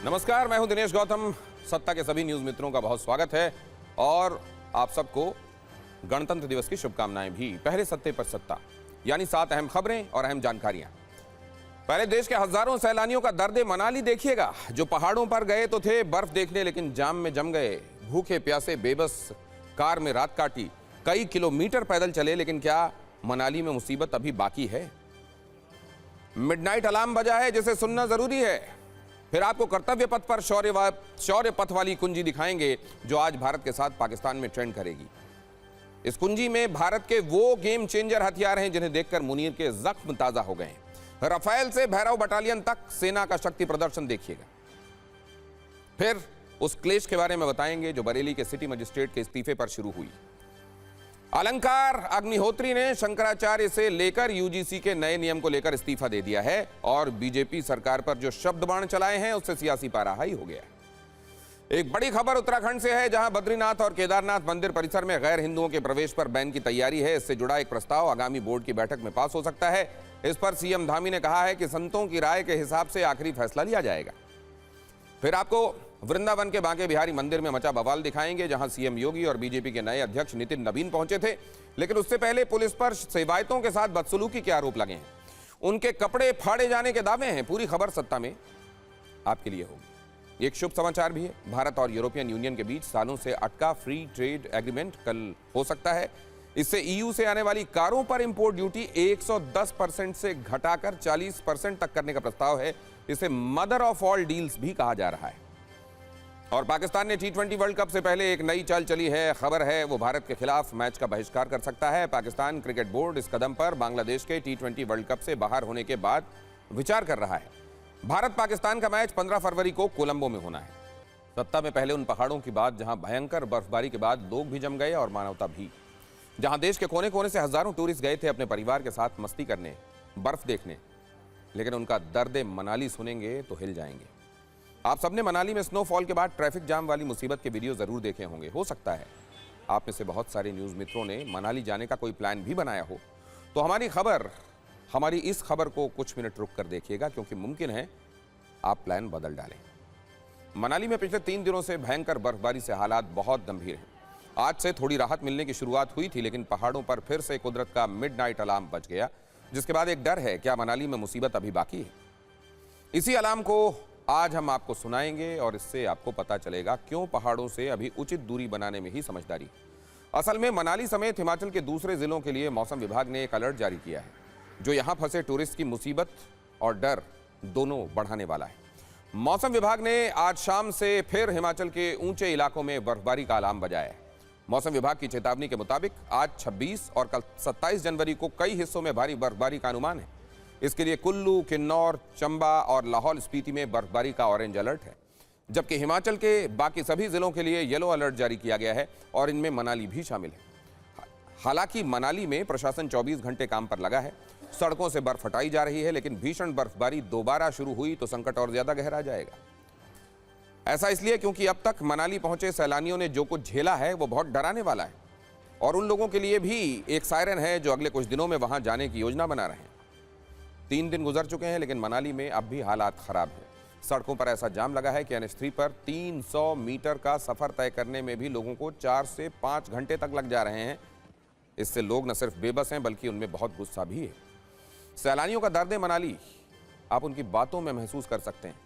नमस्कार, मैं हूं दिनेश गौतम। सत्ता के सभी न्यूज मित्रों का बहुत स्वागत है और आप सबको गणतंत्र दिवस की शुभकामनाएं भी। पहले सत्ते पर सत्ता, यानी 7 अहम खबरें और अहम जानकारियां। पहले देश के हजारों सैलानियों का दर्द मनाली देखिएगा, जो पहाड़ों पर गए तो थे बर्फ देखने, लेकिन जाम में जम गए। भूखे प्यासे बेबस कार में रात काटी, कई किलोमीटर पैदल चले, लेकिन क्या मनाली में मुसीबत अभी बाकी है? मिडनाइट अलार्म बजा है जिसे सुनना जरूरी है। फिर आपको कर्तव्य पथ पर शौर्य पथ वाली कुंजी दिखाएंगे, जो आज भारत के साथ पाकिस्तान में ट्रेंड करेगी। इस कुंजी में भारत के वो गेम चेंजर हथियार हैं जिन्हें देखकर मुनीर के जख्म ताजा हो गए हैं। रफेल से भैरव बटालियन तक सेना का शक्ति प्रदर्शन देखिएगा। फिर उस क्लेश के बारे में बताएंगे जो बरेली के सिटी मजिस्ट्रेट के इस्तीफे पर शुरू हुई। अलंकार अग्निहोत्री ने शंकराचार्य से लेकर यूजीसी के नए नियम को लेकर इस्तीफा दे दिया है और बीजेपी सरकार पर जो शब्द बाण चलाए हैं उससे सियासी पारा हाई हो गया है। एक बड़ी खबर उत्तराखंड से है, जहां बद्रीनाथ और केदारनाथ मंदिर परिसर में गैर हिंदुओं के प्रवेश पर बैन की तैयारी है। इससे जुड़ा एक प्रस्ताव आगामी बोर्ड की बैठक में पास हो सकता है। इस पर सीएम धामी ने कहा है कि संतों की राय के हिसाब से आखिरी फैसला लिया जाएगा। फिर आपको वृंदावन के बांके बिहारी मंदिर में मचा बवाल दिखाएंगे, जहां सीएम योगी और बीजेपी के नए अध्यक्ष नितिन नवीन पहुंचे थे, लेकिन उससे पहले पुलिस पर सेवायतों के साथ बदसलूकी के आरोप लगे हैं। उनके कपड़े फाड़े जाने के दावे हैं। पूरी खबर सत्ता में आपके लिए होगी। एक शुभ समाचार भी है, भारत और यूरोपियन यूनियन के बीच सालों से अटका फ्री ट्रेड एग्रीमेंट कल हो सकता है। इससे ईयू से आने वाली कारों पर इंपोर्ट ड्यूटी 110% से घटाकर 40% तक करने का प्रस्ताव है। इसे मदर ऑफ ऑल डील्स भी कहा जा रहा है। और पाकिस्तान ने T20 वर्ल्ड कप से पहले एक नई चाल चली है। खबर है वो भारत के खिलाफ मैच का बहिष्कार कर सकता है। पाकिस्तान क्रिकेट बोर्ड इस कदम पर बांग्लादेश के T20 वर्ल्ड कप से बाहर होने के बाद विचार कर रहा है। भारत पाकिस्तान का मैच 15 फरवरी को कोलंबो में होना है। सत्ता में पहले उन पहाड़ों की बात जहां भयंकर बर्फबारी के बाद लोग भी जम गए और मानवता भी, जहां देश के कोने कोने से हजारों टूरिस्ट गए थे अपने परिवार के साथ मस्ती करने, बर्फ देखने, लेकिन उनका दर्द मनाली सुनेंगे तो हिल जाएंगे। आप सबने मनाली में स्नोफॉल के बाद ट्रैफिक जाम वाली मुसीबत के वीडियो जरूर देखे होंगे। हो सकता है आप में से बहुत सारे न्यूज़ मित्रों ने मनाली जाने का कोई प्लान भी बनाया हो, तो हमारी इस खबर को कुछ मिनट रुक कर देखिएगा, क्योंकि मुमकिन है आप प्लान बदल डालें। मनाली में पिछले 3 दिनों से भयंकर बर्फबारी से हालात बहुत गंभीर हैं। आज से थोड़ी राहत मिलने की शुरुआत हुई थी, लेकिन पहाड़ों पर फिर से कुदरत का मिडनाइट अलार्म बज गया, जिसके बाद एक डर है, क्या मनाली में मुसीबत अभी बाकी है? इसी अलार्म को आज हम आपको सुनाएंगे और इससे आपको पता चलेगा क्यों पहाड़ों से अभी उचित दूरी बनाने में ही समझदारी। असल में मनाली समेत हिमाचल के दूसरे जिलों के लिए मौसम विभाग ने एक अलर्ट जारी किया है, जो यहां फंसे टूरिस्ट की मुसीबत और डर दोनों बढ़ाने वाला है। मौसम विभाग ने आज शाम से फिर हिमाचल के ऊंचे इलाकों में बर्फबारी का अलार्म बजाया है। मौसम विभाग की चेतावनी के मुताबिक आज 26 और कल 27 जनवरी को कई हिस्सों में भारी बर्फबारी का अनुमान है। इसके लिए कुल्लू, किन्नौर, चंबा और लाहौल स्पीति में बर्फबारी का ऑरेंज अलर्ट है, जबकि हिमाचल के बाकी सभी जिलों के लिए येलो अलर्ट जारी किया गया है और इनमें मनाली भी शामिल है। हालांकि मनाली में प्रशासन 24 घंटे काम पर लगा है। सड़कों से बर्फ हटाई जा रही है, लेकिन भीषण बर्फबारी दोबारा शुरू हुई तो संकट और ज्यादा गहरा जाएगा। ऐसा इसलिए क्योंकि अब तक मनाली पहुंचे सैलानियों ने जो कुछ झेला है वो बहुत डराने वाला है, और उन लोगों के लिए भी एक सायरन है जो अगले कुछ दिनों में वहां जाने की योजना बना रहे हैं। 3 दिन गुजर चुके हैं, लेकिन मनाली में अब भी हालात खराब है। सड़कों पर ऐसा जाम लगा है कि NH3 पर 300 मीटर का सफर तय करने में भी लोगों को 4 से 5 घंटे तक लग जा रहे हैं। इससे लोग न सिर्फ बेबस हैं, बल्कि उनमें बहुत गुस्सा भी है। सैलानियों का दर्द मनाली आप उनकी बातों में महसूस कर सकते हैं,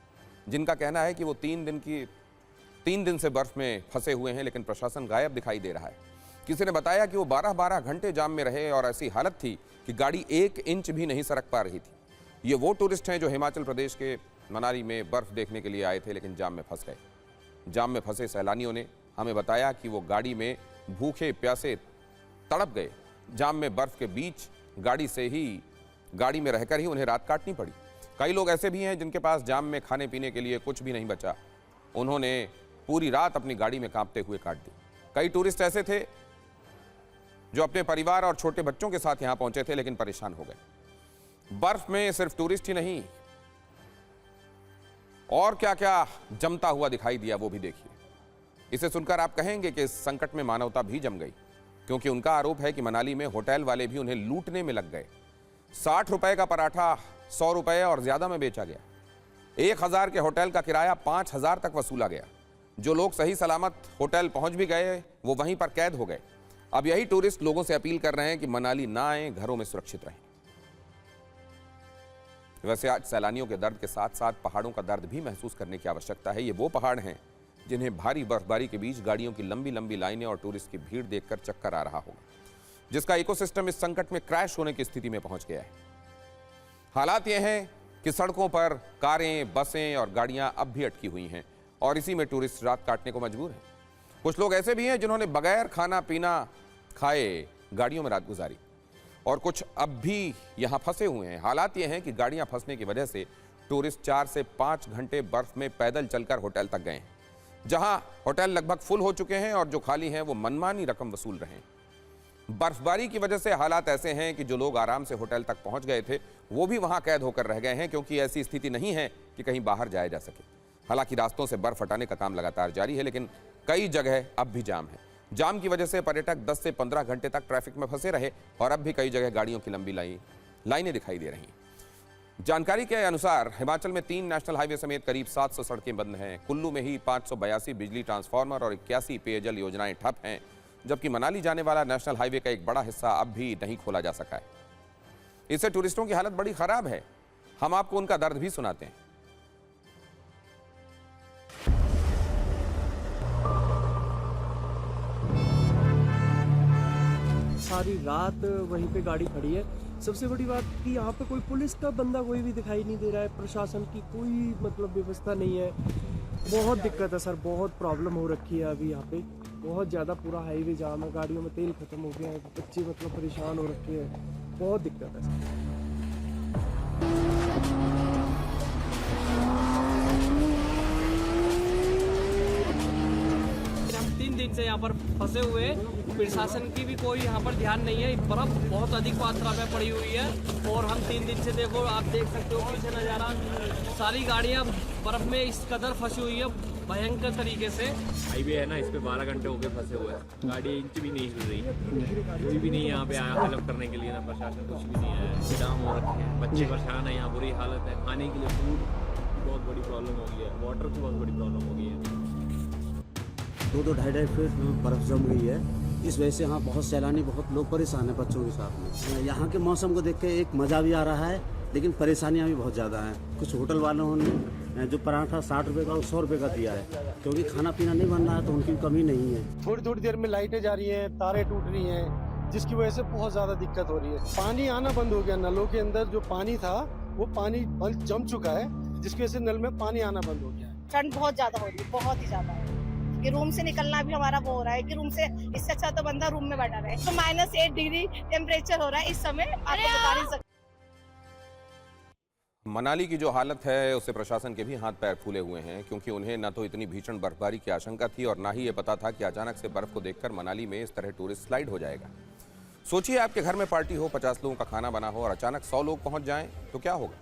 जिनका कहना है कि वो 3 दिन से बर्फ में फंसे हुए हैं, लेकिन प्रशासन गायब दिखाई दे रहा है। किसी ने बताया कि वो 12-12 घंटे जाम में रहे और ऐसी हालत थी कि गाड़ी 1 इंच भी नहीं सरक पा रही थी। ये वो टूरिस्ट हैं जो हिमाचल प्रदेश के मनाली में बर्फ देखने के लिए आए थे, लेकिन जाम में फंस गए। जाम में फंसे सैलानियों ने हमें बताया कि वो गाड़ी में भूखे प्यासे तड़प गए। जाम में बर्फ के बीच गाड़ी में रहकर ही उन्हें रात काटनी पड़ी। कई लोग ऐसे भी हैं जिनके पास जाम में खाने पीने के लिए कुछ भी नहीं बचा। उन्होंने पूरी रात अपनी गाड़ी में कांपते हुए काट दी। कई टूरिस्ट ऐसे थे जो अपने परिवार और छोटे बच्चों के साथ यहां पहुंचे थे, लेकिन परेशान हो गए। बर्फ में सिर्फ टूरिस्ट ही नहीं, और क्या क्या जमता हुआ दिखाई दिया वो भी देखिए। इसे सुनकर आप कहेंगे कि इस संकट में मानवता भी जम गई, क्योंकि उनका आरोप है कि मनाली में होटल वाले भी उन्हें लूटने में लग गए। 60 रुपए का पराठा 100 रुपए और ज्यादा में बेचा गया। 1000 के होटल का किराया 5000 तक वसूला गया। जो लोग सही सलामत होटल पहुंच भी गए वो वहीं पर कैद हो गए। अब यही टूरिस्ट लोगों से अपील कर रहे हैं कि मनाली ना आए, घरों में सुरक्षित रहें। वैसे आज सैलानियों के दर्द के साथ साथ पहाड़ों का दर्द भी महसूस करने की आवश्यकता है। ये वो पहाड़ हैं जिन्हें भारी बर्फबारी के बीच गाड़ियों की लंबी लंबी लाइनें और टूरिस्ट की भीड़ देखकर चक्कर आ रहा होगा, जिसका इकोसिस्टम इस संकट में क्रैश होने की स्थिति में पहुंच गया है। हालात ये हैं कि सड़कों पर कारें, बसें और गाड़ियां अब भी अटकी हुई हैं और इसी में टूरिस्ट रात काटने को मजबूर हैं। कुछ लोग ऐसे भी हैं जिन्होंने बगैर खाना पीना खाए गाड़ियों में रात गुजारी और कुछ अब भी यहां फंसे हुए हैं। हालात ये हैं कि गाड़ियां फंसने की वजह से टूरिस्ट 4 से 5 घंटे बर्फ में पैदल चलकर होटल तक गए हैं, जहां होटल लगभग फुल हो चुके हैं और जो खाली हैं वो मनमानी रकम वसूल रहे हैं। बर्फबारी की वजह से हालात ऐसे हैं कि जो लोग आराम से होटल तक पहुंच गए थे वो भी वहां कैद होकर रह गए हैं, क्योंकि ऐसी स्थिति नहीं है कि कहीं बाहर जाया जा सके। हालांकि रास्तों से बर्फ हटाने का काम लगातार जारी है, लेकिन कई जगह अब भी जाम है। जाम की वजह से पर्यटक 10 से 15 घंटे तक ट्रैफिक में फंसे रहे और अब भी कई जगह गाड़ियों की लंबी लाइनें दिखाई दे रही हैं। जानकारी के अनुसार हिमाचल में 3 नेशनल हाईवे समेत करीब 700 सड़कें बंद हैं। कुल्लू में ही 582 बिजली ट्रांसफार्मर और 81 पेयजल योजनाएं ठप हैं, जबकि मनाली जाने वाला नेशनल हाईवे का एक बड़ा हिस्सा अब भी नहीं खोला जा सका है। इससे टूरिस्टों की हालत बड़ी खराब है। हम आपको उनका दर्द भी सुनाते हैं। सारी रात वहीं पे गाड़ी खड़ी है। सबसे बड़ी बात कि यहाँ पे कोई पुलिस का बंदा कोई भी दिखाई नहीं दे रहा है, प्रशासन की कोई मतलब व्यवस्था नहीं है। बहुत दिक्कत है सर, बहुत प्रॉब्लम हो रखी है अभी यहाँ पे। बहुत ज़्यादा पूरा हाईवे जाम है, गाड़ियों में तेल खत्म हो गया है, बच्चे मतलब परेशान हो रखे हैं। बहुत दिक्कत है सर। हम 3 दिन से यहाँ पर फंसे हुए हैं। प्रशासन की भी कोई यहाँ पर ध्यान नहीं है। बर्फ बहुत अधिक मात्रा में पड़ी हुई है और हम 3 दिन से देखो, आप देख सकते हो पीछे नज़ारा, सारी गाड़ियाँ बर्फ में इस कदर फंसी हुई है भयंकर तरीके से। हाईवे है ना, इस पे 12 घंटे हो गए फंसे हुए हैं। गाड़ी इंच भी नहीं हिल रही है, कोई भी नहीं यहाँ पे आया हेल्प करने के लिए, ना प्रशासन कुछ भी नहीं आया। जाम हो रखे हैं, बच्चे परेशान है, यहाँ बुरी हालत है। खाने के लिए फूड की बहुत बड़ी प्रॉब्लम हो गई है, वाटर की बहुत बड़ी प्रॉब्लम हो गई है। 2-2 ढाई फीट बर्फ जम गई है। इस वजह से यहाँ बहुत सैलानी, बहुत लोग परेशान हैं बच्चों के साथ में। यहाँ के मौसम को देख के एक मज़ा भी आ रहा है, लेकिन परेशानियाँ भी बहुत ज़्यादा हैं। कुछ होटल वालों ने जो पराठा 60 रुपये का और 100 रुपये का दिया है, क्योंकि खाना पीना नहीं बन रहा है तो उनकी कमी नहीं है। थोड़ी थोड़ी देर में लाइटें जा रही हैं, तारें टूट रही हैं, जिसकी वजह से बहुत ज़्यादा दिक्कत हो रही है। पानी आना बंद हो गया, नलों के अंदर जो पानी था वो पानी जम चुका है, जिसकी वजह से नल में पानी आना बंद हो गया है। ठंड बहुत ज्यादा हो रही है, बहुत ही ज्यादा है कि रूम से निकलना भी हमारा वो हो रहा है कि रूम से, इससे अच्छा तो बंदा रूम में बैठा रहे। तो -8 डिग्री टेम्परेचर हो रहा है इस समय, आपको बता नहीं सकते। मनाली की जो हालत है उससे प्रशासन के भी हाथ पैर फूले हुए हैं, क्योंकि उन्हें न तो इतनी भीषण बर्फबारी की आशंका थी और ना ही ये पता था कि अचानक से बर्फ को देखकर मनाली में इस तरह टूरिस्ट स्लाइड हो जाएगा। सोचिए आपके घर में पार्टी हो, 50 लोगों का खाना बना हो और अचानक 100 लोग पहुंच जाएं तो क्या होगा।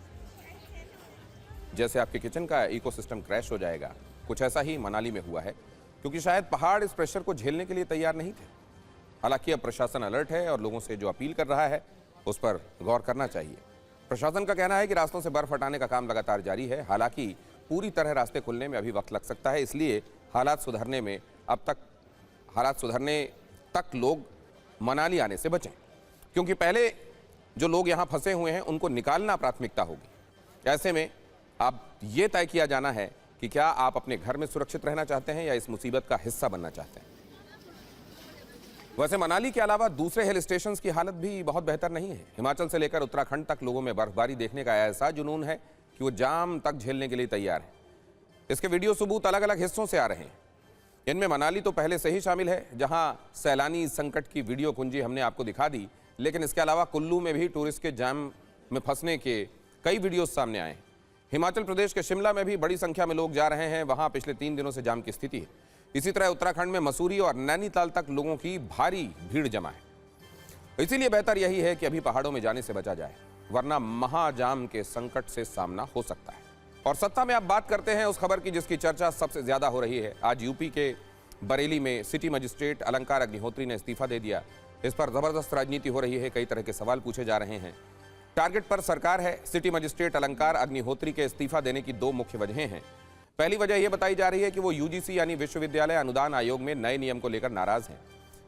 जैसे आपके किचन का इकोसिस्टम क्रैश हो जाएगा, कुछ ऐसा ही मनाली में हुआ है, क्योंकि शायद पहाड़ इस प्रेशर को झेलने के लिए तैयार नहीं थे। हालांकि अब प्रशासन अलर्ट है और लोगों से जो अपील कर रहा है उस पर गौर करना चाहिए। प्रशासन का कहना है कि रास्तों से बर्फ हटाने का काम लगातार जारी है। हालांकि पूरी तरह रास्ते खुलने में अभी वक्त लग सकता है, इसलिए हालात सुधरने तक लोग मनाली आने से बचें, क्योंकि पहले जो लोग यहाँ फंसे हुए हैं उनको निकालना प्राथमिकता होगी। ऐसे में अब ये तय किया जाना है कि क्या आप अपने घर में सुरक्षित रहना चाहते हैं या इस मुसीबत का हिस्सा बनना चाहते हैं। वैसे मनाली के अलावा दूसरे हिल स्टेशंस की हालत भी बहुत बेहतर नहीं है। हिमाचल से लेकर उत्तराखंड तक लोगों में बर्फबारी देखने का ऐसा जुनून है कि वो जाम तक झेलने के लिए तैयार है। इसके वीडियो सबूत अलग अलग हिस्सों से आ रहे हैं। इनमें मनाली तो पहले से ही शामिल है, जहां सैलानी संकट की वीडियो कुंजी हमने आपको दिखा दी, लेकिन इसके अलावा कुल्लू में भी टूरिस्ट के जाम में फंसने के कई वीडियोज सामने आए। हिमाचल प्रदेश के शिमला में भी बड़ी संख्या में लोग जा रहे हैं, वहां पिछले 3 दिनों से जाम की स्थिति है। इसी तरह उत्तराखंड में मसूरी और नैनीताल तक लोगों की भारी भीड़ जमा है। इसीलिए बेहतर यही है कि अभी पहाड़ों में जाने से बचा जाए, वरना महाजाम के संकट से सामना हो सकता है। और सत्ता में अब बात करते हैं उस खबर की जिसकी चर्चा सबसे ज्यादा हो रही है। आज यूपी के बरेली में सिटी मजिस्ट्रेट अलंकार अग्निहोत्री ने इस्तीफा दे दिया। इस पर जबरदस्त राजनीति हो रही है, कई तरह के सवाल पूछे जा रहे हैं। टारगेट पर सरकार है। सिटी मजिस्ट्रेट अलंकार अग्निहोत्री के इस्तीफा देने की दो मुख्य वजहें हैं। पहली वजह यह बताई जा रही है कि वो यूजीसी यानी विश्वविद्यालय अनुदान आयोग में नए नियम को लेकर नाराज हैं।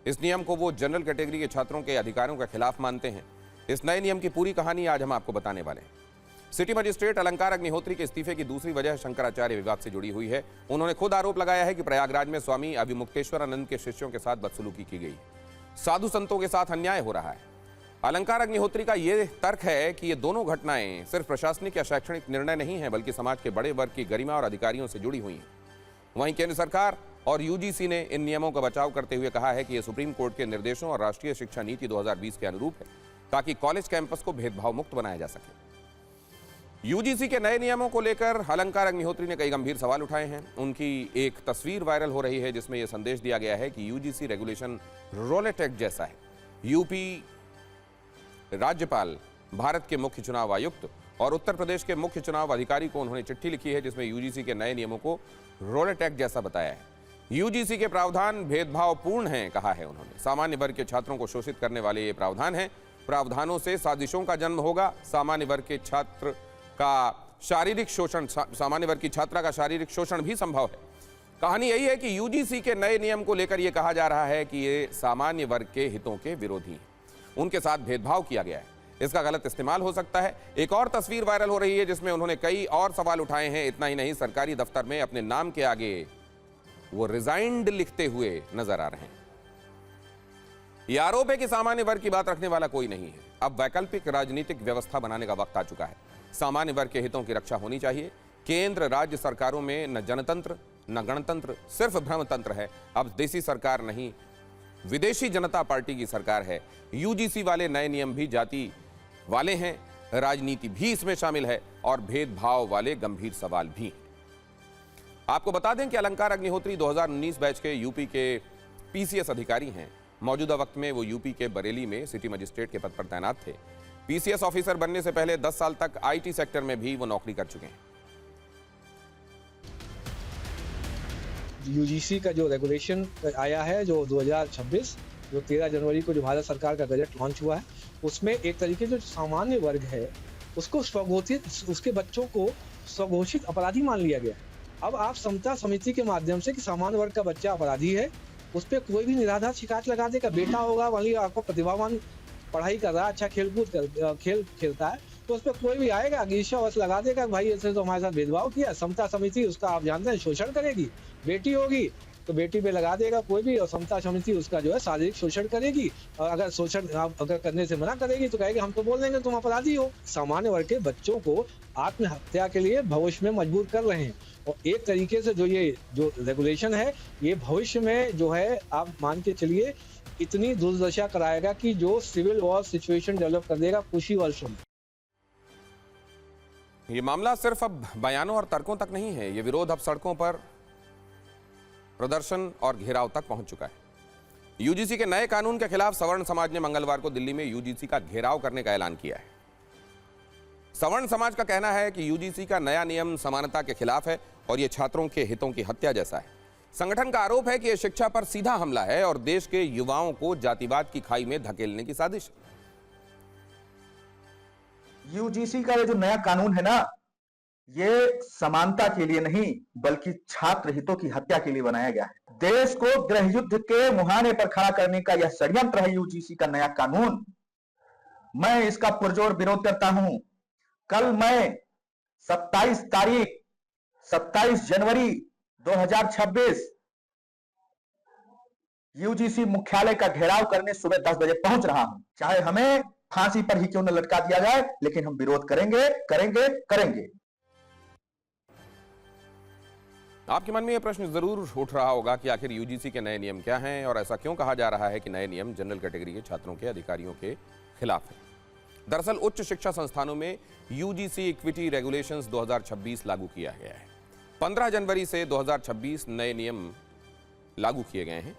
इस नियम को वो जनरल कैटेगरी के छात्रों के अधिकारों के खिलाफ मानते हैं। इस नए नियम की पूरी कहानी आज हम आपको बताने वाले हैं। सिटी मजिस्ट्रेट अलंकार अग्निहोत्री के इस्तीफे की दूसरी वजह शंकराचार्य विवाद से जुड़ी हुई है। उन्होंने खुद आरोप लगाया है कि प्रयागराज में स्वामी अभिमुक्तेश्वरानंद के शिष्यों के साथ बदसलूकी की गई, साधु संतों के साथ अन्याय हो रहा है। अलंकार अग्निहोत्री का यह तर्क है कि ये दोनों घटनाएं सिर्फ प्रशासनिक या शैक्षणिक निर्णय नहीं है, बल्कि समाज के बड़े वर्ग की गरिमा और अधिकारियों से जुड़ी हुई हैं। वहीं केंद्र सरकार और यूजीसी ने इन नियमों का बचाव करते हुए कहा है कि यह सुप्रीम कोर्ट के निर्देशों और राष्ट्रीय शिक्षा नीति 2020 के अनुरूप है, ताकि कॉलेज कैंपस को भेदभाव मुक्त बनाया जा सके। यूजीसी के नए नियमों को लेकर अलंकार अग्निहोत्री ने कई गंभीर सवाल उठाए हैं। उनकी एक तस्वीर वायरल हो रही है जिसमें यह संदेश दिया गया है कि यूजीसी रेगुलेशन रोलेट एक्ट जैसा है। यूपी राज्यपाल, भारत के मुख्य चुनाव आयुक्त और उत्तर प्रदेश के मुख्य चुनाव अधिकारी को उन्होंने चिट्ठी लिखी है जिसमें यूजीसी के नए नियमों को रोलेट एक्ट जैसा बताया है। यूजीसी के प्रावधान भेदभावपूर्ण हैं, कहा है उन्होंने। सामान्य वर्ग के छात्रों को शोषित करने वाले ये प्रावधान हैं। प्रावधानों से साजिशों का जन्म होगा। सामान्य वर्ग के छात्र का शारीरिक शोषण, सामान्य वर्ग की छात्रा का शारीरिक शोषण भी संभव है। कहानी यही है कि यूजीसी के नए नियम को लेकर यह कहा जा रहा है कि ये सामान्य वर्ग के हितों के विरोधी हैं, उनके साथ भेदभाव किया गया है, इसका गलत इस्तेमाल हो सकता है। एक और तस्वीर वायरल हो रही है जिसमें उन्होंने कई और सवाल उठाए हैं। इतना ही नहीं, सरकारी दफ्तर में अपने नाम के आगे वो रिजाइंड लिखते हुए नजर आ रहे हैं। यह आरोप है कि सामान्य वर्ग की बात रखने वाला कोई नहीं है। अब वैकल्पिक राजनीतिक व्यवस्था बनाने का वक्त आ चुका है। सामान्य वर्ग के हितों की रक्षा होनी चाहिए। केंद्र राज्य सरकारों में न जनतंत्र न गणतंत्र, सिर्फ भ्रमतंत्र है। अब देसी सरकार नहीं, विदेशी जनता पार्टी की सरकार है। यूजीसी वाले नए नियम भी जाति वाले हैं, राजनीति भी इसमें शामिल है और भेदभाव वाले गंभीर सवाल भी। आपको बता दें कि अलंकार अग्निहोत्री 2019 बैच के यूपी के पीसीएस अधिकारी हैं। मौजूदा वक्त में वो यूपी के बरेली में सिटी मजिस्ट्रेट के पद पर तैनात थे। पीसीएस ऑफिसर बनने से पहले 10 साल तक आईटी सेक्टर में भी वो नौकरी कर चुके हैं। यूजीसी का जो रेगुलेशन आया है, जो 2026, जो 13 जनवरी को जो भारत सरकार का गजट लॉन्च हुआ है, उसमें एक तरीके से जो सामान्य वर्ग है उसको स्वघोषित, उसके बच्चों को स्वघोषित अपराधी मान लिया गया। अब आप समता समिति के माध्यम से कि सामान्य वर्ग का बच्चा अपराधी है, उस पर कोई भी निराधार शिकायत लगा देगा। बेटा होगा, वही आपको प्रतिभावान, पढ़ाई कर रहा है, अच्छा खेल खेलता है, तो उस पर कोई भी आएगा, ईर्ष्यावश लगा देगा, भाई ऐसे तो हमारे साथ भेदभाव किया। समता समिति उसका, आप जानते हैं, शोषण करेगी। बेटी होगी तो बेटी पे लगा देगा कोई भी, और समता समिति उसका जो है शारीरिक शोषण करेगी। और अगर शोषण आप अगर करने से मना करेगी तो कहेगी हम तो बोल देंगे तुम अपराधी हो। सामान्य वर्ग के बच्चों को आत्महत्या के लिए भविष्य में मजबूर कर रहे हैं। और एक तरीके से जो रेगुलेशन है, ये भविष्य में जो है, आप मान के चलिए, इतनी दुर्दशा कराएगा कि जो सिविल वॉर सिचुएशन डेवलप कर देगा कुछ ही वर्षों में। ये मामला सिर्फ अब बयानों और तर्कों तक नहीं है। ये विरोध अब सड़कों पर प्रदर्शन और घेराव तक पहुंच चुका है। यूजीसी के नए कानून के खिलाफ सवर्ण समाज ने मंगलवार को दिल्ली में यूजीसी का घेराव करने का ऐलान किया है। सवर्ण समाज का कहना है कि यूजीसी का नया नियम समानता के खिलाफ है और यह छात्रों के हितों की हत्या जैसा है। संगठन का आरोप है कि यह शिक्षा पर सीधा हमला है और देश के युवाओं को जातिवाद की खाई में धकेलने की साजिश है। यूजीसी का ये जो नया कानून है ना, ये समानता के लिए नहीं बल्कि छात्र हितों की हत्या के लिए बनाया गया है। देश को गृह युद्ध के मुहाने पर खड़ा करने का यह षड्यंत्र है यूजीसी का नया कानून। मैं इसका पुरजोर विरोध करता हूं। कल मैं 27 जनवरी 2026 यूजीसी मुख्यालय का घेराव करने सुबह 10 बजे पहुंच रहा हूं। चाहे हमें फांसी पर ही क्यों न लटका दिया जाए, लेकिन हम विरोध करेंगे, करेंगे, करेंगे। आपके मन में यह प्रश्न जरूर उठ रहा होगा कि आखिर यूजीसी के नए नियम क्या हैं और ऐसा क्यों कहा जा रहा है कि नए नियम जनरल कैटेगरी के छात्रों के अधिकारियों के खिलाफ है। दरअसल उच्च शिक्षा संस्थानों में यूजीसी इक्विटी रेगुलेशंस 2026 लागू किया गया है। 15 जनवरी से 2026 नए नियम लागू किए गए हैं।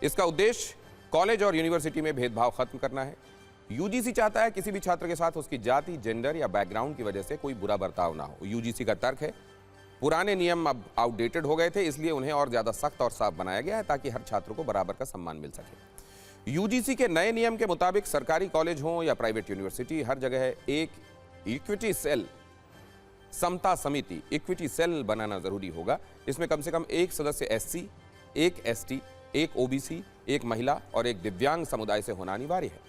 इसका उद्देश्य कॉलेज और यूनिवर्सिटी में भेदभाव खत्म करना है। यूजीसी चाहता है किसी भी छात्र के साथ उसकी जाति, जेंडर या बैकग्राउंड की वजह से कोई बुरा बर्ताव ना हो। यूजीसी का तर्क है पुराने नियम अब आउटडेटेड हो गए थे, इसलिए उन्हें और ज्यादा सख्त और साफ बनाया गया है ताकि हर छात्र को बराबर का सम्मान मिल सके। यूजीसी के नए नियम के मुताबिक सरकारी कॉलेज हो या प्राइवेट यूनिवर्सिटी, हर जगह एक इक्विटी सेल, समता समिति, इक्विटी सेल बनाना जरूरी होगा। इसमें कम से कम एक सदस्य एससी, एक एसटी, एक ओबीसी, एक महिला और एक दिव्यांग समुदाय से होना अनिवार्य है।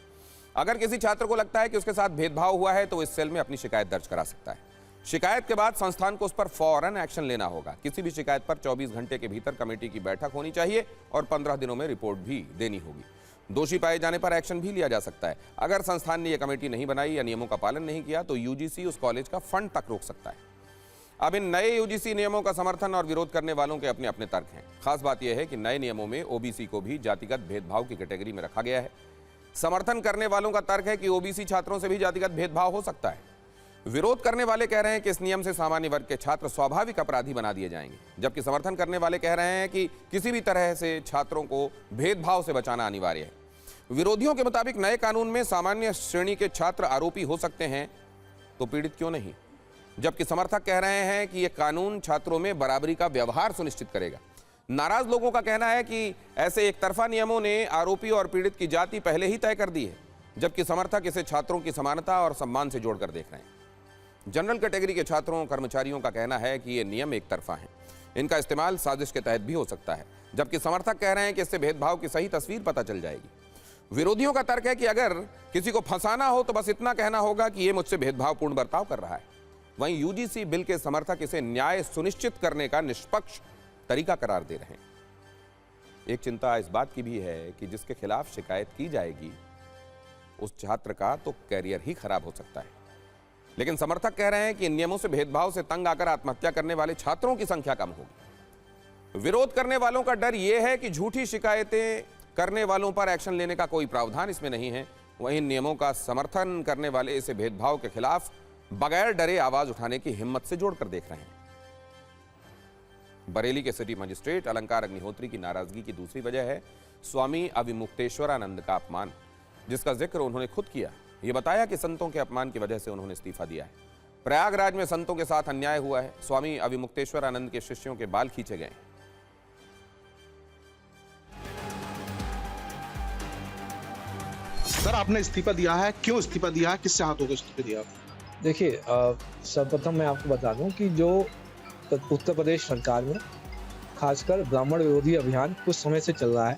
अगर किसी छात्र को लगता है कि उसके साथ भेदभाव हुआ है तो इस सेल में अपनी शिकायत दर्ज करा सकता है। शिकायत के बाद संस्थान को उस पर फौरन एक्शन लेना होगा। किसी भी शिकायत पर 24 घंटे के भीतर कमेटी की बैठक होनी चाहिए और 15 दिनों में रिपोर्ट भी देनी होगी। दोषी पाए जाने पर एक्शन भी लिया जा सकता है। अगर संस्थान ने यह कमेटी नहीं बनाई या नियमों का पालन नहीं किया तो यूजीसी उस कॉलेज का फंड तक रोक सकता है। अब इन नए यूजीसी नियमों का समर्थन और विरोध करने वालों के अपने अपने तर्क हैं। खास बात यह है कि नए नियमों में ओबीसी को भी जातिगत भेदभाव की कैटेगरी में रखा गया है। समर्थन करने वालों का तर्क है कि ओबीसी छात्रों से भी जातिगत भेदभाव हो सकता है। विरोध करने वाले कह रहे हैं कि इस नियम से सामान्य वर्ग के छात्र स्वाभाविक अपराधी बना दिए जाएंगे, जबकि समर्थन करने वाले कह रहे हैं कि किसी भी तरह से छात्रों को भेदभाव से बचाना अनिवार्य है। विरोधियों के मुताबिक नए कानून में सामान्य श्रेणी के छात्र आरोपी हो सकते हैं तो पीड़ित क्यों नहीं, जबकि समर्थक कह रहे हैं कि यह कानून छात्रों में बराबरी का व्यवहार सुनिश्चित करेगा। नाराज लोगों का कहना है कि ऐसे एक तरफा नियमों ने आरोपी और पीड़ित की जाति पहले ही तय कर दी है, जबकि समर्थक इसे छात्रों की समानता और सम्मान से जोड़कर देख रहे हैं। जनरल कैटेगरी के छात्रों कर्मचारियों का कहना है कि ये नियम एक तरफा हैं, इनका इस्तेमाल साजिश के तहत भी हो सकता है, जबकि समर्थक कह रहे हैं कि इससे भेदभाव की सही तस्वीर पता चल जाएगी। विरोधियों का तर्क है कि अगर किसी को फंसाना हो तो बस इतना कहना होगा कि ये मुझसे भेदभावपूर्ण बर्ताव कर रहा है। वहीं यूजीसी बिल के समर्थक इसे न्याय सुनिश्चित करने का निष्पक्ष तरीका करार दे रहे हैं। एक चिंता इस बात की भी है कि जिसके खिलाफ शिकायत की जाएगी उस छात्र का तो कैरियर ही खराब हो सकता है। लेकिन समर्थक कह रहे हैं कि इन नियमों से भेदभाव से तंग आकर आत्महत्या करने वाले छात्रों की संख्या कम होगी। विरोध करने वालों का डर यह है कि झूठी शिकायतें करने वालों पर एक्शन लेने का कोई प्रावधान इसमें नहीं है। वहीं नियमों का समर्थन करने वाले इसे भेदभाव के खिलाफ बगैर डरे आवाज उठाने की हिम्मत से जोड़कर देख रहे हैं। बरेली के सिटी मजिस्ट्रेट अलंकार अग्निहोत्री की नाराजगी की दूसरी वजह है स्वामी अविमुक्तेश्वरानंद का अपमान, जिसका जिक्र उन्होंने खुद किया। ये बताया कि संतों के अपमान की वजह से उन्होंने इस्तीफा दिया है। प्रयागराज में संतों के साथ अन्याय हुआ है। स्वामी अविमुक्तेश्वरानंद के शिष्यों के बाल खींचे गए। सर, आपने इस्तीफा दिया है, क्यों इस्तीफा दिया है, किससे हाथ होकर इस्तीफा दिया? देखिए, सर्वप्रथम मैं आपको बता दूं कि जो उत्तर प्रदेश सरकार में खासकर ब्राह्मण विरोधी अभियान कुछ समय से चल रहा है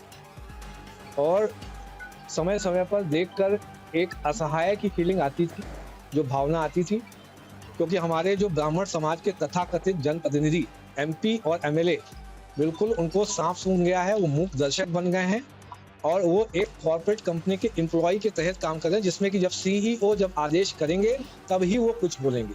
और समय समय पर देखकर एक असहाय की फीलिंग आती थी, जो भावना आती थी, क्योंकि हमारे जो ब्राह्मण समाज के तथाकथित जनप्रतिनिधि एमपी और एमएलए बिल्कुल उनको सांप सूंघ गया है। वो मूक दर्शक बन गए हैं और वो एक कॉर्पोरेट कंपनी के एम्प्लॉय के तहत काम कर रहे हैं, जिसमें कि जब सीईओ जब आदेश करेंगे तब ही वो कुछ बोलेंगे।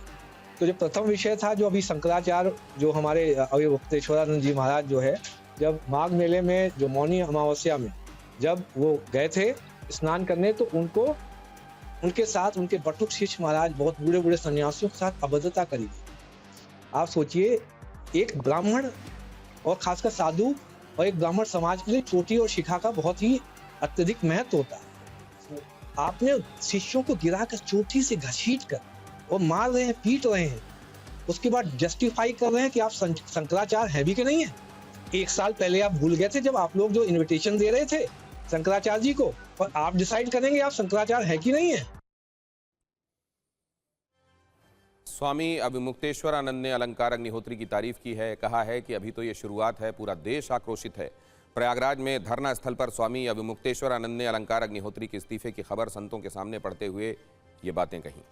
तो जो प्रथम विषय था, जो अभी शंकराचार्य जो हमारे अविमुक्तेश्वरानंद जी महाराज जो है, जब माघ मेले में जो मौनी अमावस्या में जब वो गए थे स्नान करने, तो उनको उनके साथ उनके बटुक शिष्य महाराज बहुत बूढ़े बूढ़े सन्यासियों के साथ अभद्रता करी। आप सोचिए, एक ब्राह्मण और खासकर साधु और एक ब्राह्मण समाज के लिए चोटी और शिखा का बहुत ही अत्यधिक महत्व होता है। आपने शिष्यों को गिराकर चोटी से घसीट कर और मार रहे हैं, पीट रहे हैं, उसके बाद जस्टिफाई कर रहे हैं कि आप शंकराचार्य है भी कि नहीं है। एक साल पहले आप भूल गए थे जब आप लोग जो इनविटेशन दे रहे थे शंकराचार्य जी को, और आप डिसाइड करेंगे आप शंकराचार्य है कि नहीं है। स्वामी अविमुक्तेश्वरानंद ने अलंकार अग्निहोत्री की तारीफ की है। कहा है कि अभी तो ये शुरुआत है, पूरा देश आक्रोशित है। प्रयागराज में धरना स्थल पर स्वामी अविमुक्तेश्वरानंद ने अलंकार अग्निहोत्री के इस्तीफे की खबर संतों के सामने पढ़ते हुए ये बातें कही।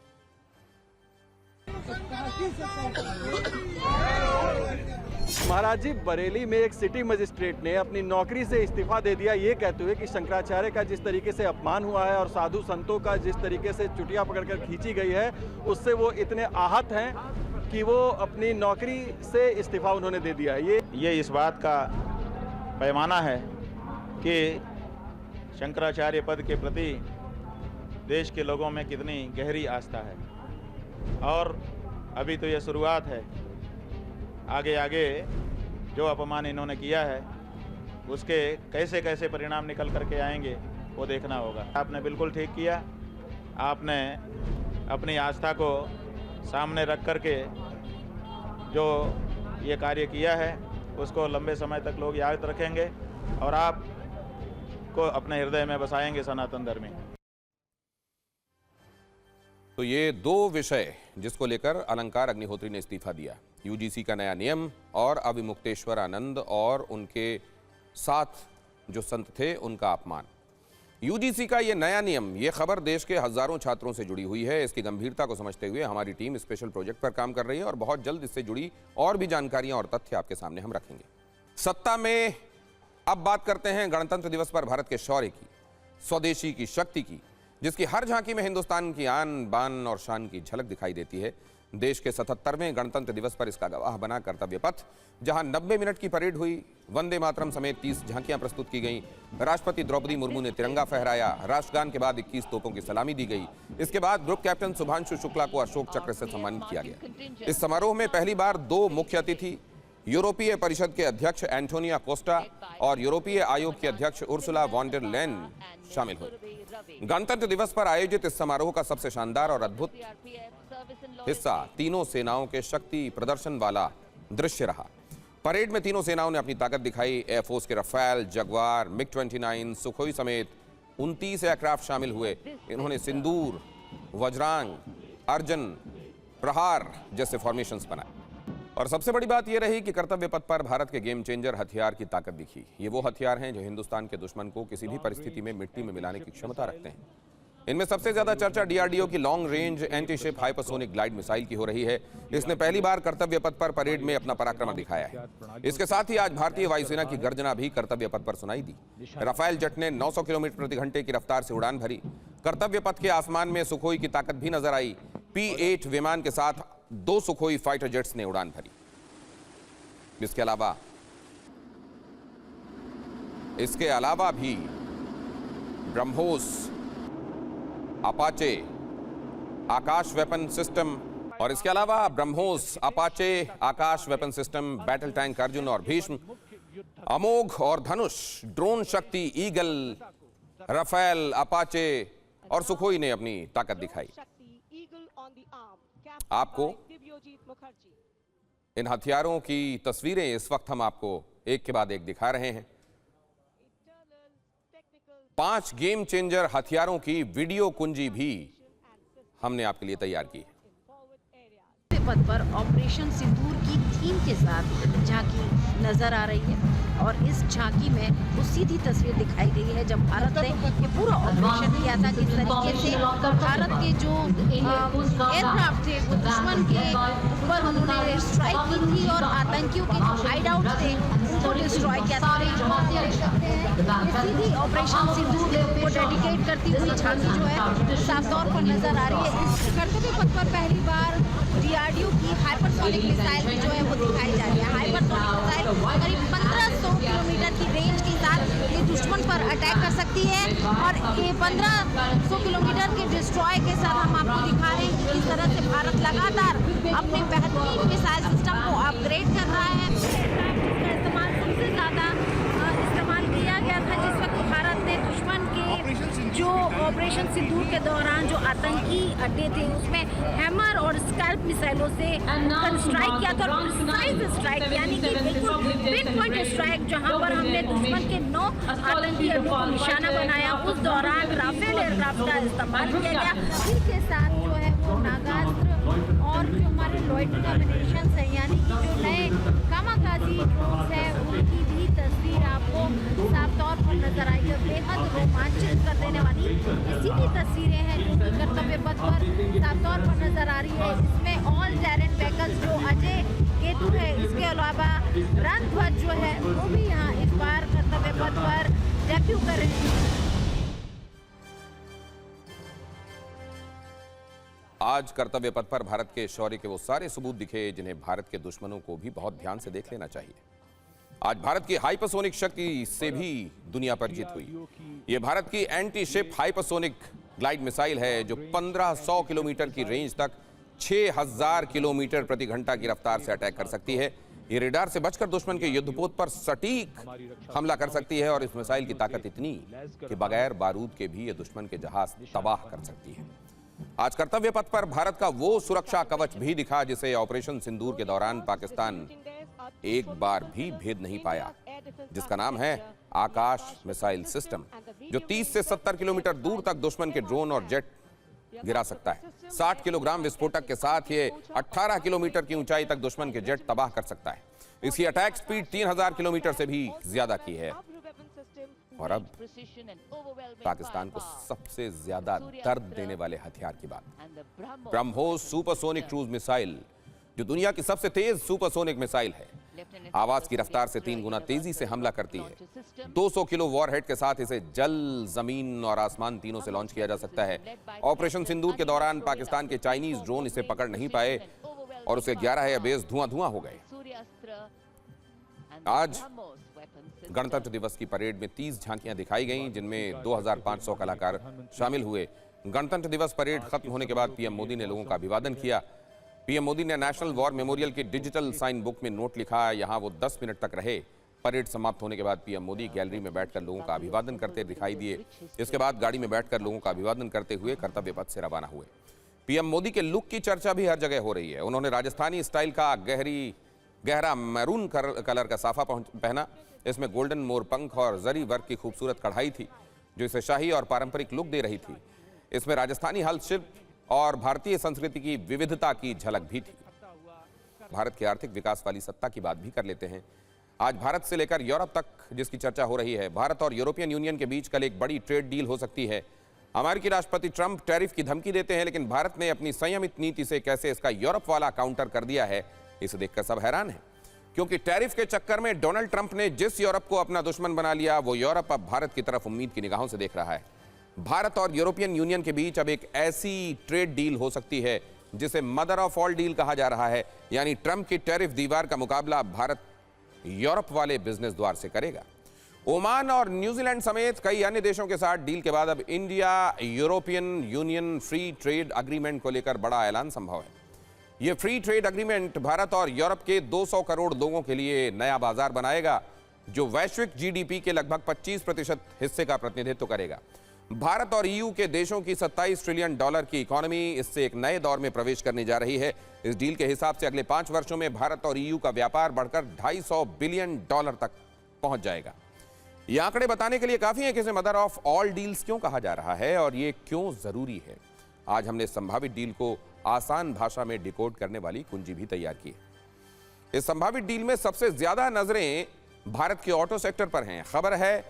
महाराज जी, बरेली में एक सिटी मजिस्ट्रेट ने अपनी नौकरी से इस्तीफा दे दिया, ये कहते हुए कि शंकराचार्य का जिस तरीके से अपमान हुआ है और साधु संतों का जिस तरीके से चुटिया पकड़कर खींची गई है, उससे वो इतने आहत हैं कि वो अपनी नौकरी से इस्तीफा उन्होंने दे दिया। ये इस बात का पैमाना है कि शंकराचार्य पद के प्रति देश के लोगों में कितनी गहरी आस्था है। और अभी तो ये शुरुआत है, आगे आगे जो अपमान इन्होंने किया है उसके कैसे कैसे परिणाम निकल करके आएंगे वो देखना होगा। आपने बिल्कुल ठीक किया, आपने अपनी आस्था को सामने रख करके जो ये कार्य किया है उसको लंबे समय तक लोग याद रखेंगे और आप को अपने हृदय में बसाएंगे सनातन धर्मी। तो ये दो विषय जिसको लेकर अलंकार अग्निहोत्री ने इस्तीफा दिया, यूजीसी का नया नियम और अविमुक्तेश्वर आनंद और उनके साथ जो संत थे उनका अपमान। यूजीसी का ये नया नियम, ये खबर देश के हजारों छात्रों से जुड़ी हुई है। इसकी गंभीरता को समझते हुए हमारी टीम स्पेशल प्रोजेक्ट पर काम कर रही है और बहुत जल्द इससे जुड़ी और भी जानकारियां और तथ्य आपके सामने हम रखेंगे। सत्ता में अब बात करते हैं गणतंत्र दिवस पर भारत के शौर्य की, स्वदेशी की शक्ति की, जिसकी हर झांकी में हिंदुस्तान की आन बान और शान की झलक दिखाई देती है। देश के 77वें गणतंत्र दिवस पर इसका गवाह बना कर्तव्य पथ, जहां 90 मिनट की परेड हुई, वंदे मातरम समेत 30 झांकियां प्रस्तुत की गईं। राष्ट्रपति द्रौपदी मुर्मू ने तिरंगा फहराया। राष्ट्रगान के बाद 21 तोपों की सलामी दी गई। इसके बाद ग्रुप कैप्टन सुभांशु शुक्ला को अशोक चक्र से सम्मानित किया गया। इस समारोह में पहली बार 2 मुख्य अतिथि, यूरोपीय परिषद के अध्यक्ष एंटोनियो कोस्टा और यूरोपीय आयोग की अध्यक्ष उर्सुला वॉन डर लेन शामिल हुए। गणतंत्र दिवस पर आयोजित इस समारोह का सबसे शानदार और अद्भुत हिस्सा तीनों सेनाओं के शक्ति प्रदर्शन वाला दृश्य रहा। परेड में तीनों सेनाओं ने अपनी ताकत दिखाई। एयरफोर्स के रफेल, जगुआर, मिग-29, सुखोई समेत 29 एयरक्राफ्ट शामिल हुए। इन्होंने सिंदूर, वज्रांग, अर्जन, प्रहार जैसे फॉर्मेशंस बनाए। और सबसे बड़ी बात यह रही कि कर्तव्य पथ पर भारत के गेम चेंजर हथियार की ताकत दिखी। ये वो हथियार हैं जो हिंदुस्तान के दुश्मन को किसी भी परिस्थिति में मिट्टी में मिलाने की क्षमता रखते हैं। इनमें सबसे ज्यादा चर्चा डीआरडीओ की long range anti ship hypersonic glide missile की हो रही है। इसने पहली बार कर्तव्य पथ पर परेड में अपना पराक्रम दिखाया है। इसके साथ ही आज भारतीय वायुसेना की गर्जना भी कर्तव्य पथ पर सुनाई दी। राफेल जेट ने 900 किलोमीटर प्रति घंटे की रफ्तार से उड़ान भरी। कर्तव्य पथ के आसमान में सुखोई की ताकत भी नजर आई। P-8 विमान के साथ 2 सुखोई फाइटर जेट्स ने उड़ान भरी। इसके अलावा भी BrahMos, Apache Akash weapon system और इसके अलावा BrahMos, Apache Akash weapon system, battle tank Arjun और भीष्म, अमोघ और Dhanush, drone Shakti, Eagle, Rafale, Apache और सुखोई ने अपनी ताकत दिखाई। आपको इन हथियारों की तस्वीरें इस वक्त हम आपको एक के बाद एक दिखा रहे हैं। 5 गेम चेंजर हथियारों की वीडियो कुंजी भी हमने आपके लिए तैयार की है। पथ पर ऑपरेशन सिंदूर की थीम के साथ झांकी नजर आ रही है और इस झांकी में वो सीधी तस्वीर दिखाई गई है जब भारत ने ये पूरा ऑपरेशन किया था। किस तरीके से भारत के जो एयरक्राफ्ट थे वो दुश्मन के ऊपर उन्होंने स्ट्राइक की थी और आतंकियों के जो हाइड आउट थे उनको डिस्ट्रॉय किया था। सीधी ऑपरेशन सिंदूर को डेडिकेट करती हुई झांकी जो है साफ तौर पर नजर आ रही है। इस कर्तव्य पथ पर पहली बार डीआरडीओ की हाइपरसोनिक मिसाइल भी जो है वो दिखाई जा रही है। हाइपरसोनिक मिसाइल करीब 1500 किलोमीटर की रेंज के साथ ये दुश्मन पर अटैक कर सकती है और ये 1500 किलोमीटर के डिस्ट्रॉय के साथ हम आपको दिखा रहे हैं कि किस तरह से भारत लगातार अपने बेहतरीन मिसाइल सिस्टम को अपग्रेड कर रहा है। इसका इस्तेमाल सबसे ज़्यादा इस्तेमाल किया गया था जिस वक्त भारत ने दुश्मन के जो ऑपरेशन सिंदूर के दौरान जो आतंकी अड्डे थे उसमें हैमर और स्कैल्प मिसाइलों से स्ट्राइक किया था। प्रिसाइज स्ट्राइक यानी कि बिल्कुल पिन पॉइंट स्ट्राइक जहां पर हमने दुश्मन के 9 आतंकी अड्डों को निशाना बनाया। उस दौरान राफेल एयरक्राफ्ट का इस्तेमाल किया गया। इनके साथ जो है वो नागास्त्र और जो हमारे लॉयटरिंग एमिनेशन है यानी कि जो नए कामाकाजी ड्रोन्स है उनकी भी तस्वीर आपको साफ तौर पर नजर आई है। बेहद रोमांचित कर देने वाली इसी की तस्वीरें हैं जो कि कर्तव्य पथ पर साफ तौर पर नजर आ रही है। इसमें ऑल टेरेन व्हीकल्स जो अजय केतु है, इसके अलावा रणध्वज जो है वो भी यहाँ इस बार कर्तव्य पथ पर डेब्यू कर रहे हैं। आज कर्तव्य पथ पर भारत के शौर्य के वो सारे सबूत दिखे जिन्हें भारत के दुश्मनों को भी बहुत ध्यान से देख लेना चाहिए। आज भारत की हाइपरसोनिक शक्ति से भी दुनिया पर जीत हुई। ये भारत की anti ship hypersonic glide missile है जो 1500 किलोमीटर की रेंज तक 6000 किलोमीटर प्रति घंटा की रफ्तार से अटैक कर सकती है। ये रेडार से बचकर दुश्मन के युद्धपोत पर सटीक हमला कर सकती है और इस मिसाइल की ताकत इतनी कि बगैर बारूद के भी ये दुश्मन के जहाज तबाह कर सकती है। आज कर्तव्य पथ पर भारत का वो सुरक्षा कवच भी दिखा जिसे ऑपरेशन सिंदूर के दौरान पाकिस्तान एक बार भी भेद नहीं पाया। जिसका नाम है आकाश मिसाइल सिस्टम, जो 30 से 70 किलोमीटर दूर तक दुश्मन के ड्रोन और जेट गिरा सकता है। 60 किलोग्राम विस्फोटक के साथ ये 18 किलोमीटर की ऊंचाई तक दुश्मन के जेट तबाह कर सकता है। इसकी अटैक स्पीड 3000 किलोमीटर से भी ज्यादा की है। और अब पाकिस्तान को सबसे ज्यादा दर्द देने वाले हथियार की बात, ब्रह्मोस सुपरसोनिक क्रूज मिसाइल, जो दुनिया की सबसे तेज सुपरसोनिक मिसाइल है। आवाज की रफ्तार से 3 गुना तेजी से हमला करती है। 200 किलो वॉरहेड के साथ इसे जल, जमीन और आसमान तीनों से लॉन्च किया जा सकता है। ऑपरेशन सिंदूर के दौरान पाकिस्तान के चाइनीज ड्रोन इसे पकड़ नहीं पाए और उसे 11 एयरबेस धुआं हो गए। आज गणतंत्र दिवस की परेड में 30 झांकियां दिखाई गईं, जिनमें 2500 कलाकार शामिल हुए। गणतंत्र दिवस परेड खत्म होने के बाद पीएम मोदी ने लोगों का अभिवादन किया। पीएम मोदी ने नेशनल वॉर मेमोरियल की डिजिटल साइन बुक में नोट लिखा। यहां वो 10 मिनट तक रहे। परेड समाप्त होने के बाद पीएम मोदी गैलरी में बैठकर लोगों का अभिवादन करते दिखाई दिए। इसके बाद गाड़ी में बैठकर लोगों का अभिवादन करते हुए कर्तव्य पथ से रवाना हुए। पीएम मोदी के लुक की चर्चा भी हर जगह हो रही है। उन्होंने राजस्थानी स्टाइल का गहरा मैरून कलर का साफा पहना। इसमें गोल्डन मोरपंख और जरी वर्क की खूबसूरत कढ़ाई थी, जो इसे शाही और पारंपरिक लुक दे रही थी। इसमें राजस्थानी हस्तशिल्प और भारतीय संस्कृति की विविधता की झलक भी थी। भारत की आर्थिक विकास वाली सत्ता की बात भी कर लेते हैं। आज भारत से लेकर यूरोप तक जिसकी चर्चा हो रही है, भारत और यूरोपियन यूनियन के बीच कल एक बड़ी ट्रेड डील हो सकती है। अमेरिकी राष्ट्रपति ट्रंप टैरिफ की धमकी देते हैं, लेकिन भारत ने अपनी संयमित नीति से कैसे इसका यूरोप वाला काउंटर कर दिया है, इसे देखकर सब हैरान है। क्योंकि टैरिफ के चक्कर में डोनाल्ड ट्रंप ने जिस यूरोप को अपना दुश्मन बना लिया, वो यूरोप अब भारत की तरफ उम्मीद की निगाहों से देख रहा है। भारत और यूरोपियन यूनियन के बीच अब एक ऐसी ट्रेड डील हो सकती है जिसे मदर ऑफ ऑल डील कहा जा रहा है। यानी ट्रंप की टैरिफ दीवार का मुकाबला भारत यूरोप वाले बिजनेस द्वार से करेगा। ओमान और न्यूजीलैंड समेत कई अन्य देशों के साथ डील के बाद अब India European union free trade agreement को लेकर बड़ा ऐलान संभव है। यह फ्री ट्रेड अग्रीमेंट भारत और यूरोप के 200 करोड़ लोगों के लिए नया बाजार बनाएगा, जो वैश्विक जीडीपी के लगभग 25% हिस्से का प्रतिनिधित्व करेगा। भारत और ईयू के देशों की 27 ट्रिलियन डॉलर की इकोनॉमी इससे एक नए दौर में प्रवेश करने जा रही है। इस डील के हिसाब से अगले 5 वर्षों में भारत और ईयू का व्यापार बढ़कर 250 बिलियन डॉलर तक पहुंच जाएगा। ये आंकड़े बताने के लिए काफी है कि इसे मदर ऑफ ऑल डील्स क्यों कहा जा रहा है और ये क्यों जरूरी है। आज हमने संभावित डील को आसान भाषा में डिकोड करने वाली कुंजी भी तैयार की है। इस संभावित डील में सबसे ज्यादा नजरें भारत के ऑटो सेक्टर पर हैं। खबर है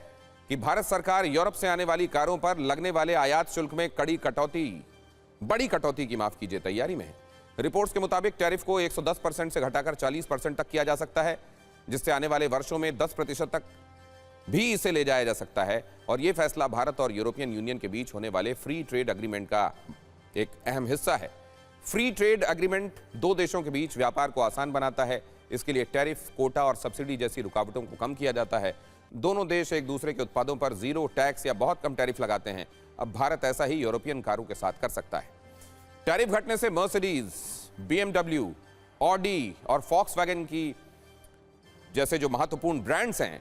कि भारत सरकार यूरोप से आने वाली कारों पर लगने वाले आयात शुल्क में बड़ी कटौती की माफ कीजिए तैयारी में है। रिपोर्ट्स के मुताबिक टैरिफ को 110% से घटाकर 40% तक किया जा सकता है, जिससे आने वाले वर्षों में 10% तक भी इसे ले जाया जा सकता है। और यह फैसला भारत और यूरोपियन यूनियन के बीच होने वाले फ्री ट्रेड अग्रीमेंट का एक अहम हिस्सा है। फ्री ट्रेड अग्रीमेंट दो देशों के बीच व्यापार को आसान बनाता है। इसके लिए टैरिफ, कोटा और सब्सिडी जैसी रुकावटों को कम किया जाता है। दोनों देश एक दूसरे के उत्पादों पर जीरो टैक्स या बहुत कम टैरिफ लगाते हैं। अब भारत ऐसा ही यूरोपियन कारों के साथ कर सकता है। टैरिफ घटने से मर्सिडीज, BMW, ऑडी और फॉक्सवैगन की जैसे जो महत्वपूर्ण ब्रांड्स हैं,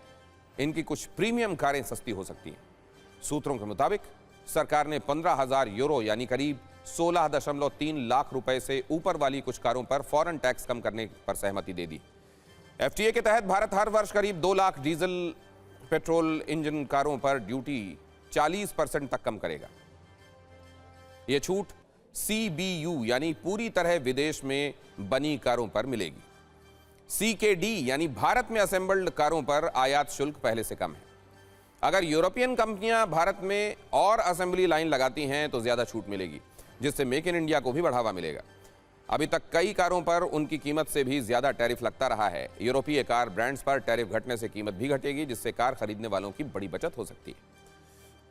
इनकी कुछ प्रीमियम कारें सस्ती हो सकती हैं। सूत्रों के मुताबिक सरकार ने 15,000 यूरो यानी करीब 16.3 लाख रुपए से ऊपर वाली कुछ कारों पर फॉरेन टैक्स कम करने पर सहमति दे दी। FTA के तहत भारत हर वर्ष करीब 2 लाख डीजल पेट्रोल इंजन कारों पर ड्यूटी 40% तक कम करेगा। यह छूट CBU यानी पूरी तरह विदेश में बनी कारों पर मिलेगी। CKD यानी भारत में असेंबल्ड कारों पर आयात शुल्क पहले से कम है। अगर यूरोपियन कंपनियां भारत में और असेंबली लाइन लगाती हैं तो ज्यादा छूट मिलेगी, जिससे मेक इन इंडिया को भी बढ़ावा मिलेगा। अभी तक कई कारों पर उनकी कीमत से भी ज्यादा टैरिफ लगता रहा है। यूरोपीय कार ब्रांड्स पर टैरिफ घटने से कीमत भी घटेगी, जिससे कार खरीदने वालों की बड़ी बचत हो सकती है।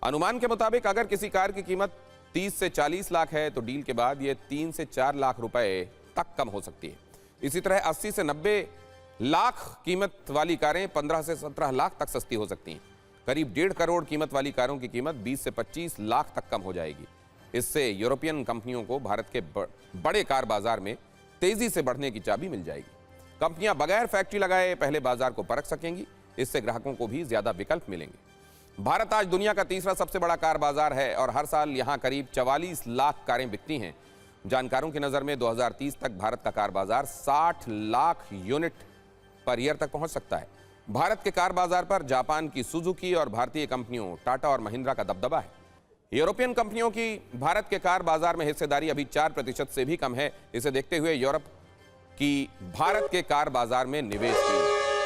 अनुमान के मुताबिक अगर किसी कार की कीमत 30 से 40 लाख है तो डील के बाद ये 3 से 4 लाख रुपए तक कम हो सकती है। इसी तरह 80 से 90 लाख कीमत वाली कारें 15 से 17 लाख तक सस्ती हो सकती हैं। करीब 1.5 करोड़ कीमत वाली कारों की कीमत 20 से 25 लाख तक कम हो जाएगी। इससे यूरोपियन कंपनियों को भारत के बड़े कार बाजार में तेजी से बढ़ने की चाबी मिल जाएगी। कंपनियां बगैर फैक्ट्री लगाए पहले बाजार को परख सकेंगी। इससे ग्राहकों को भी ज्यादा विकल्प मिलेंगे। भारत आज दुनिया का तीसरा सबसे बड़ा कार बाजार है और हर साल यहां करीब 44 लाख कारें बिकती हैं। जानकारों की नजर में 2030 तक भारत का कार बाजार 60 लाख यूनिट पर ईयर तक पहुंच सकता है। भारत के कार बाजार पर जापान की सुजुकी और भारतीय कंपनियों टाटा और महिंद्रा का दबदबा है। यूरोपियन कंपनियों की भारत के कार बाजार में हिस्सेदारी अभी 4% से भी कम है। इसे देखते हुए यूरोप की भारत के कार बाजार में निवेश की